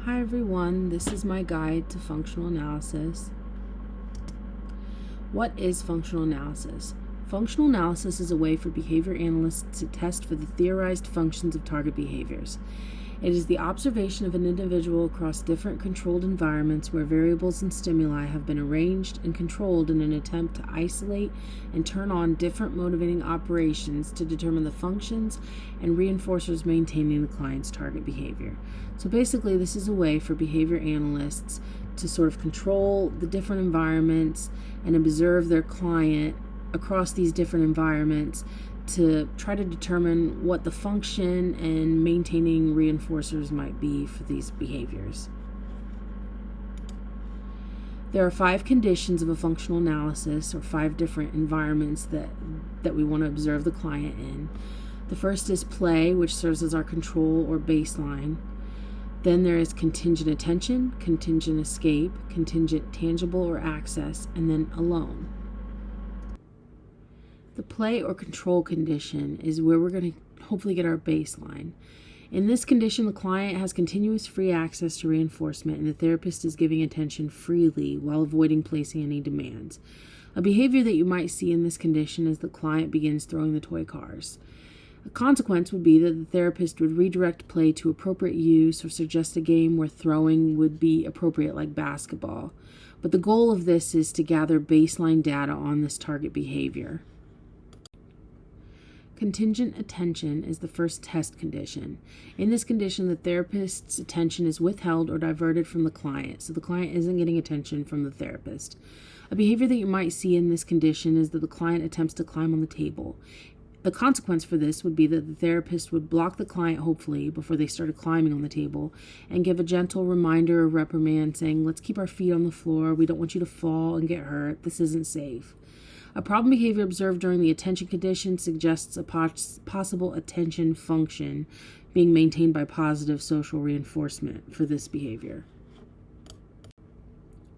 Hi everyone, this is my guide to functional analysis. What is functional analysis? Functional analysis is a way for behavior analysts to test for the theorized functions of target behaviors. It is the observation of an individual across different controlled environments where variables and stimuli have been arranged and controlled in an attempt to isolate and turn on different motivating operations to determine the functions and reinforcers maintaining the client's target behavior. So basically, this is a way for behavior analysts to sort of control the different environments and observe their client across these different environments to try to determine what the function and maintaining reinforcers might be for these behaviors. There are 5 conditions of a functional analysis, or 5 different environments that we want to observe the client in. The first is play, which serves as our control or baseline. Then there is contingent attention, contingent escape, contingent tangible or access, and then alone. The play or control condition is where we're going to hopefully get our baseline. In this condition, the client has continuous free access to reinforcement and the therapist is giving attention freely while avoiding placing any demands. A behavior that you might see in this condition is the client begins throwing the toy cars. A consequence would be that the therapist would redirect play to appropriate use or suggest a game where throwing would be appropriate, like basketball. But the goal of this is to gather baseline data on this target behavior. Contingent attention is the first test condition. In this condition, the therapist's attention is withheld or diverted from the client, so the client isn't getting attention from the therapist. A behavior that you might see in this condition is that the client attempts to climb on the table. The consequence for this would be that the therapist would block the client, hopefully, before they started climbing on the table, and give a gentle reminder or reprimand saying, "Let's keep our feet on the floor. We don't want you to fall and get hurt. This isn't safe." A problem behavior observed during the attention condition suggests a possible attention function being maintained by positive social reinforcement for this behavior.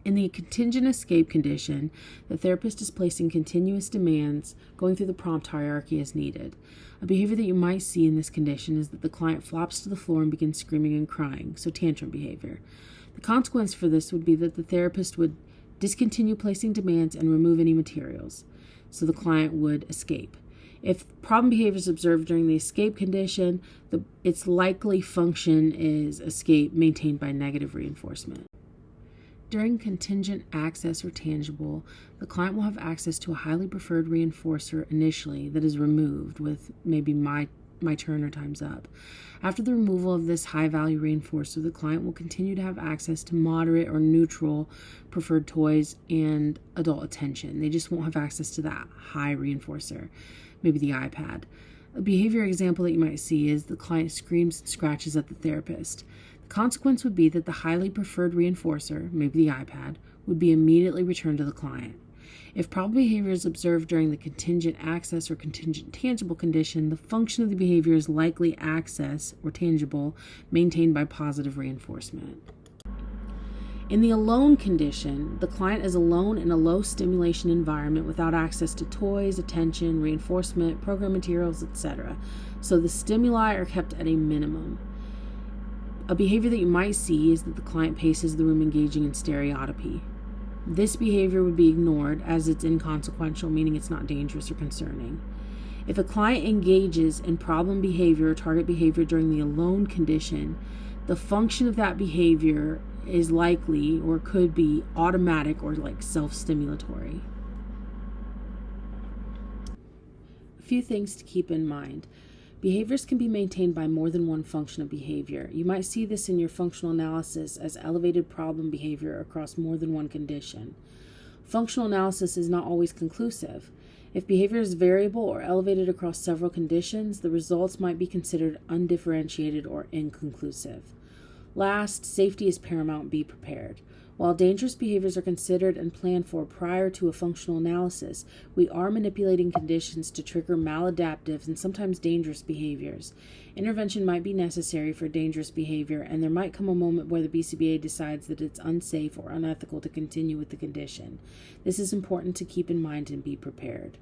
In the contingent escape condition, the therapist is placing continuous demands, going through the prompt hierarchy as needed. A behavior that you might see in this condition is that the client flops to the floor and begins screaming and crying, so tantrum behavior. The consequence for this would be that the therapist would discontinue placing demands and remove any materials, so the client would escape. If problem behavior is observed during the escape condition, its likely function is escape maintained by negative reinforcement. During contingent access or tangible, the client will have access to a highly preferred reinforcer initially that is removed with maybe my turn or time's up. After the removal of this high-value reinforcer, the client will continue to have access to moderate or neutral preferred toys and adult attention. They just won't have access to that high reinforcer, maybe the iPad. A behavior example that you might see is the client screams and scratches at the therapist. The consequence would be that the highly preferred reinforcer, maybe the iPad, would be immediately returned to the client. If problem behavior is observed during the contingent access or contingent tangible condition, the function of the behavior is likely access or tangible maintained by positive reinforcement. In the alone condition, the client is alone in a low stimulation environment without access to toys, attention, reinforcement, program materials, etc. So the stimuli are kept at a minimum. A behavior that you might see is that the client paces the room engaging in stereotypy. This behavior would be ignored as it's inconsequential, meaning it's not dangerous or concerning. If a client engages in problem behavior or target behavior during the alone condition, the function of that behavior is likely or could be automatic or like self-stimulatory. A few things to keep in mind. Behaviors can be maintained by more than one function of behavior. You might see this in your functional analysis as elevated problem behavior across more than one condition. Functional analysis is not always conclusive. If behavior is variable or elevated across several conditions, the results might be considered undifferentiated or inconclusive. Last, safety is paramount. Be prepared. While dangerous behaviors are considered and planned for prior to a functional analysis, we are manipulating conditions to trigger maladaptive and sometimes dangerous behaviors. Intervention might be necessary for dangerous behavior, and there might come a moment where the BCBA decides that it's unsafe or unethical to continue with the condition. This is important to keep in mind and be prepared.